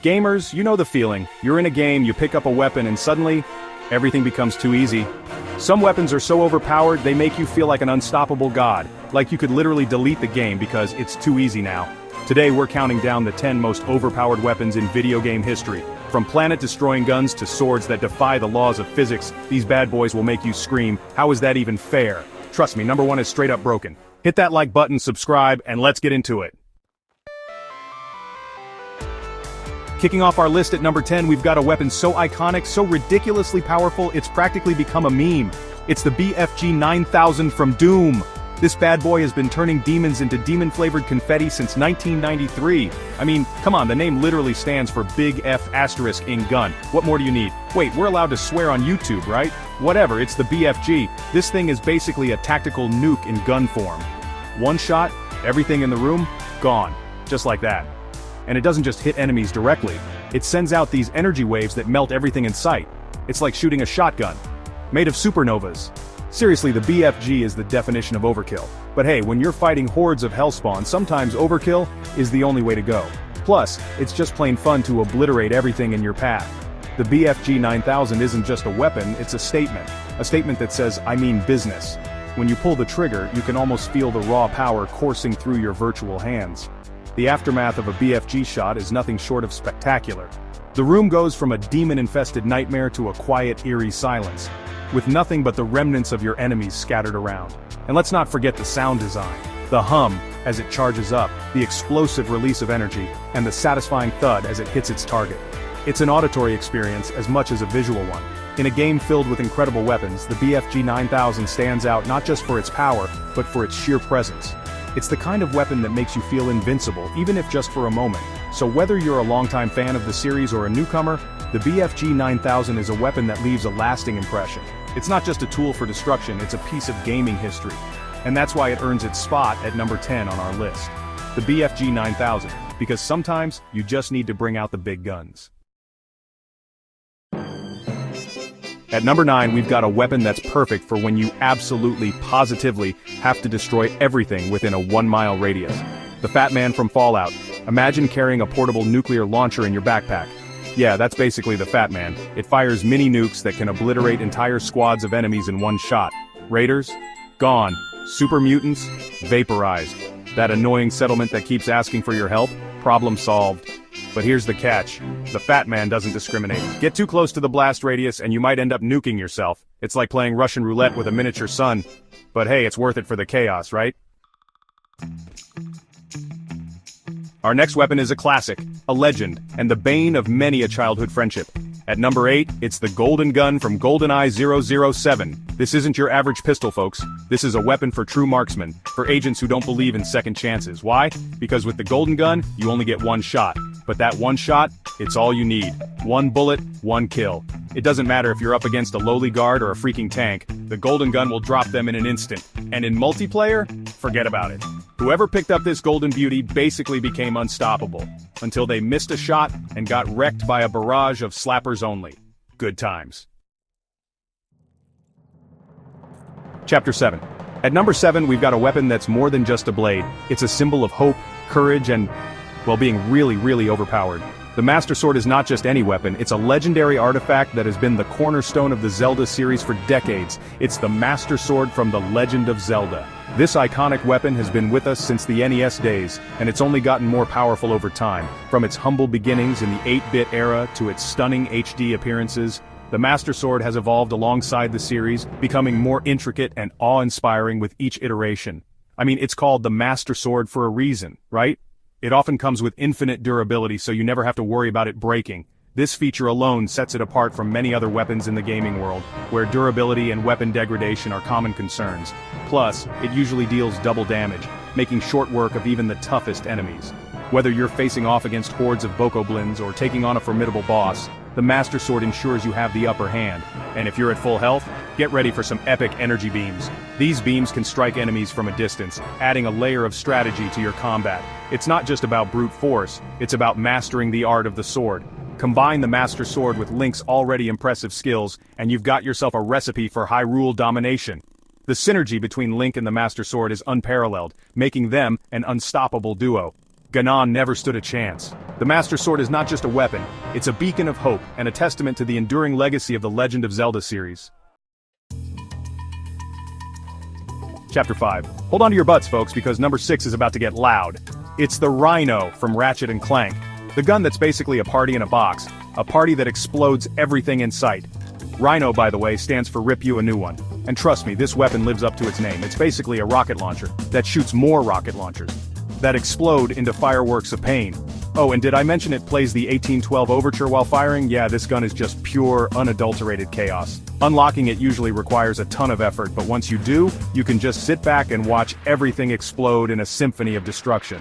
Gamers, you know the feeling. You're in a game, you pick up a weapon, and suddenly, everything becomes too easy. Some weapons are so overpowered, they make you feel like an unstoppable god, like you could literally delete the game because it's too easy now. Today we're counting down the 10 most overpowered weapons in video game history. From planet-destroying guns to swords that defy the laws of physics, these bad boys will make you scream, how is that even fair? Trust me, number 1 is straight up broken. Hit that like button, subscribe, and let's get into it. Kicking off our list at number 10, we've got a weapon so iconic, so ridiculously powerful, it's practically become a meme. It's the BFG 9000 from Doom. This bad boy has been turning demons into demon-flavored confetti since 1993. I mean, come on, the name literally stands for Big F asterisk in gun. What more do you need? Wait, we're allowed to swear on YouTube, right? Whatever, it's the BFG. This thing is basically a tactical nuke in gun form. One shot, everything in the room, gone. Just like that. And it doesn't just hit enemies directly. It sends out these energy waves that melt everything in sight. It's like shooting a shotgun. Made of supernovas. Seriously, the BFG is the definition of overkill. But hey, when you're fighting hordes of hellspawn, sometimes overkill is the only way to go. Plus, it's just plain fun to obliterate everything in your path. The BFG 9000 isn't just a weapon, it's a statement. A statement that says, I mean business. When you pull the trigger, you can almost feel the raw power coursing through your virtual hands. The aftermath of a BFG shot is nothing short of spectacular. The room goes from a demon-infested nightmare to a quiet, eerie silence, with nothing but the remnants of your enemies scattered around. And let's not forget the sound design. The hum, as it charges up, the explosive release of energy, and the satisfying thud as it hits its target. It's an auditory experience as much as a visual one. In a game filled with incredible weapons, the BFG 9000 stands out not just for its power, but for its sheer presence. It's the kind of weapon that makes you feel invincible, even if just for a moment. So whether you're a longtime fan of the series or a newcomer, the BFG 9000 is a weapon that leaves a lasting impression. It's not just a tool for destruction, it's a piece of gaming history. And that's why it earns its spot at number 10 on our list. The BFG 9000, because sometimes you just need to bring out the big guns. At number 9, we've got a weapon that's perfect for when you absolutely, positively have to destroy everything within a 1-mile radius. The Fat Man from Fallout. Imagine carrying a portable nuclear launcher in your backpack. Yeah, that's basically the Fat Man. It fires mini nukes that can obliterate entire squads of enemies in one shot. Raiders? Gone. Super mutants? Vaporized. That annoying settlement that keeps asking for your help? Problem solved. But here's the catch. The Fat Man doesn't discriminate. Get too close to the blast radius and you might end up nuking yourself. It's like playing Russian roulette with a miniature sun. But hey, it's worth it for the chaos, right? Our next weapon is a classic, a legend, and the bane of many a childhood friendship. At number 8, it's the Golden Gun from GoldenEye 007. This isn't your average pistol, folks. This is a weapon for true marksmen, for agents who don't believe in second chances. Why? Because with the Golden Gun, you only get one shot. But that one shot, it's all you need. One bullet, one kill. It doesn't matter if you're up against a lowly guard or a freaking tank, the Golden Gun will drop them in an instant. And in multiplayer, forget about it. Whoever picked up this golden beauty basically became unstoppable, until they missed a shot and got wrecked by a barrage of slappers only. Good times. Chapter 7. At number 7, we've got a weapon that's more than just a blade. It's a symbol of hope, courage, and, well, being really, really overpowered. The Master Sword is not just any weapon, it's a legendary artifact that has been the cornerstone of the Zelda series for decades. It's the Master Sword from The Legend of Zelda. This iconic weapon has been with us since the NES days, and it's only gotten more powerful over time. From its humble beginnings in the 8-bit era to its stunning HD appearances, the Master Sword has evolved alongside the series, becoming more intricate and awe-inspiring with each iteration. I mean, it's called the Master Sword for a reason, right? It often comes with infinite durability, so you never have to worry about it breaking. This feature alone sets it apart from many other weapons in the gaming world, where durability and weapon degradation are common concerns. Plus, it usually deals double damage, making short work of even the toughest enemies. Whether you're facing off against hordes of bokoblins or taking on a formidable boss, the Master Sword ensures you have the upper hand. And if you're at full health, get ready for some epic energy beams. These beams can strike enemies from a distance, adding a layer of strategy to your combat. It's not just about brute force, it's about mastering the art of the sword. Combine the Master Sword with Link's already impressive skills, and you've got yourself a recipe for Hyrule domination. The synergy between Link and the Master Sword is unparalleled, making them an unstoppable duo. Ganon never stood a chance. The Master Sword is not just a weapon, it's a beacon of hope and a testament to the enduring legacy of the Legend of Zelda series. Chapter 5. Hold on to your butts, folks, because number 6 is about to get loud. It's the Rhino from Ratchet & Clank. The gun that's basically a party in a box. A party that explodes everything in sight. Rhino, by the way, stands for Rip You a New One. And trust me, this weapon lives up to its name. It's basically a rocket launcher that shoots more rocket launchers that explode into fireworks of pain. Oh, and did I mention it plays the 1812 overture while firing? Yeah, this gun is just pure, unadulterated chaos. Unlocking it usually requires a ton of effort, but once you do, you can just sit back and watch everything explode in a symphony of destruction.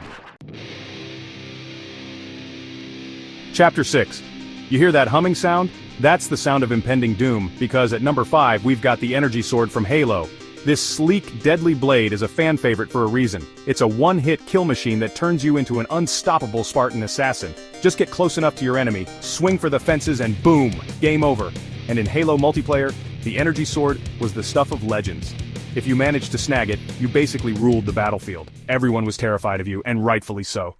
Chapter 6. You hear that humming sound? That's the sound of impending doom, because at number 5 we've got the energy sword from Halo. This sleek, deadly blade is a fan favorite for a reason. It's a one-hit kill machine that turns you into an unstoppable Spartan assassin. Just get close enough to your enemy, swing for the fences, and boom, game over. And in Halo multiplayer, the energy sword was the stuff of legends. If you managed to snag it, you basically ruled the battlefield. Everyone was terrified of you, and rightfully so.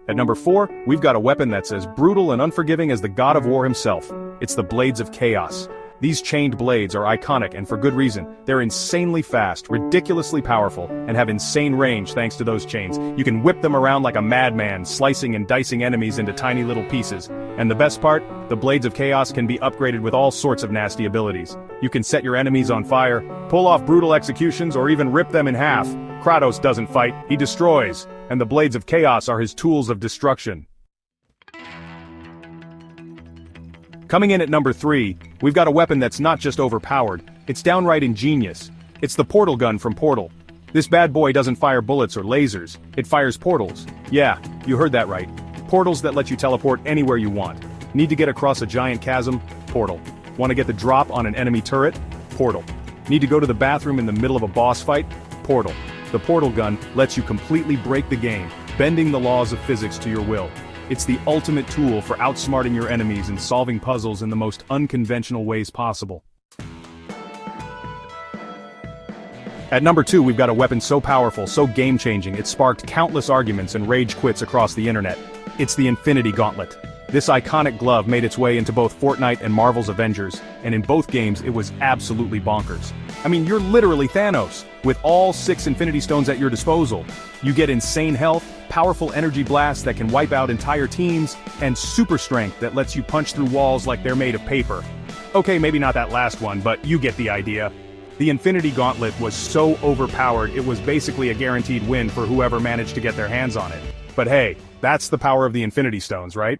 At number 4, we've got a weapon that's as brutal and unforgiving as the God of War himself. It's the Blades of Chaos. These chained blades are iconic, and for good reason. They're insanely fast, ridiculously powerful, and have insane range thanks to those chains. You can whip them around like a madman, slicing and dicing enemies into tiny little pieces. And the best part? The Blades of Chaos can be upgraded with all sorts of nasty abilities. You can set your enemies on fire, pull off brutal executions, or even rip them in half. Kratos doesn't fight, he destroys, and the Blades of Chaos are his tools of destruction. Coming in at number 3, we've got a weapon that's not just overpowered, it's downright ingenious. It's the portal gun from Portal. This bad boy doesn't fire bullets or lasers, it fires portals. Yeah, you heard that right. Portals that let you teleport anywhere you want. Need to get across a giant chasm? Portal. Want to get the drop on an enemy turret? Portal. Need to go to the bathroom in the middle of a boss fight? Portal. The portal gun lets you completely break the game, bending the laws of physics to your will. It's the ultimate tool for outsmarting your enemies and solving puzzles in the most unconventional ways possible. At number 2 we've got a weapon so powerful, so game-changing, it sparked countless arguments and rage quits across the internet. It's the Infinity Gauntlet. This iconic glove made its way into both Fortnite and Marvel's Avengers, and in both games it was absolutely bonkers. I mean, you're literally Thanos, with all 6 Infinity Stones at your disposal. You get insane health, powerful energy blasts that can wipe out entire teams, and super strength that lets you punch through walls like they're made of paper. Okay, maybe not that last one, but you get the idea. The Infinity Gauntlet was so overpowered it was basically a guaranteed win for whoever managed to get their hands on it. But hey, that's the power of the Infinity Stones, right?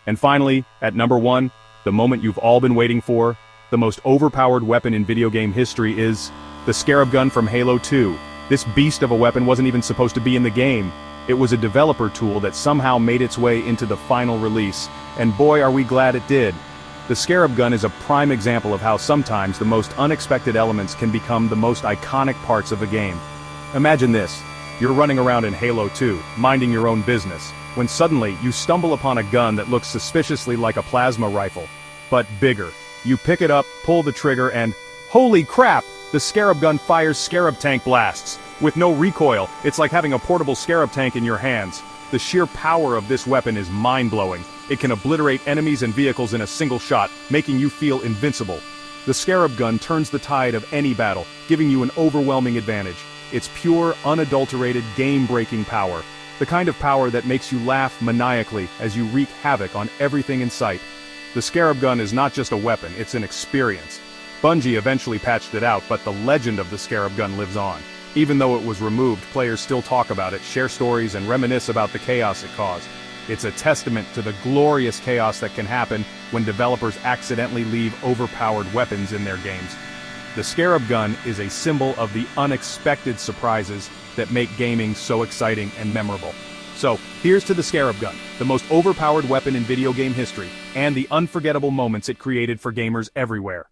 And finally, at number 1, the moment you've all been waiting for, the most overpowered weapon in video game history is the Scarab Gun from Halo 2. This beast of a weapon wasn't even supposed to be in the game. It was a developer tool that somehow made its way into the final release, and boy are we glad it did. The Scarab Gun is a prime example of how sometimes the most unexpected elements can become the most iconic parts of a game. Imagine this, you're running around in Halo 2, minding your own business, when suddenly you stumble upon a gun that looks suspiciously like a plasma rifle, but bigger. You pick it up, pull the trigger, and holy crap! The Scarab Gun fires Scarab Tank blasts. With no recoil, it's like having a portable Scarab Tank in your hands. The sheer power of this weapon is mind-blowing. It can obliterate enemies and vehicles in a single shot, making you feel invincible. The Scarab Gun turns the tide of any battle, giving you an overwhelming advantage. It's pure, unadulterated, game-breaking power. The kind of power that makes you laugh maniacally as you wreak havoc on everything in sight. The Scarab Gun is not just a weapon, it's an experience. Bungie eventually patched it out, but the legend of the Scarab Gun lives on. Even though it was removed, players still talk about it, share stories, and reminisce about the chaos it caused. It's a testament to the glorious chaos that can happen when developers accidentally leave overpowered weapons in their games. The Scarab Gun is a symbol of the unexpected surprises that make gaming so exciting and memorable. So, here's to the Scarab Gun, the most overpowered weapon in video game history, and the unforgettable moments it created for gamers everywhere.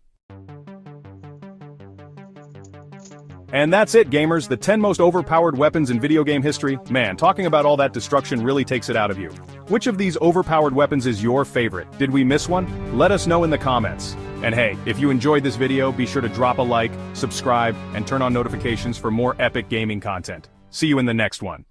And that's it, gamers, the 10 most overpowered weapons in video game history. Man, talking about all that destruction really takes it out of you. Which of these overpowered weapons is your favorite? Did we miss one? Let us know in the comments. And hey, if you enjoyed this video, be sure to drop a like, subscribe, and turn on notifications for more epic gaming content. See you in the next one.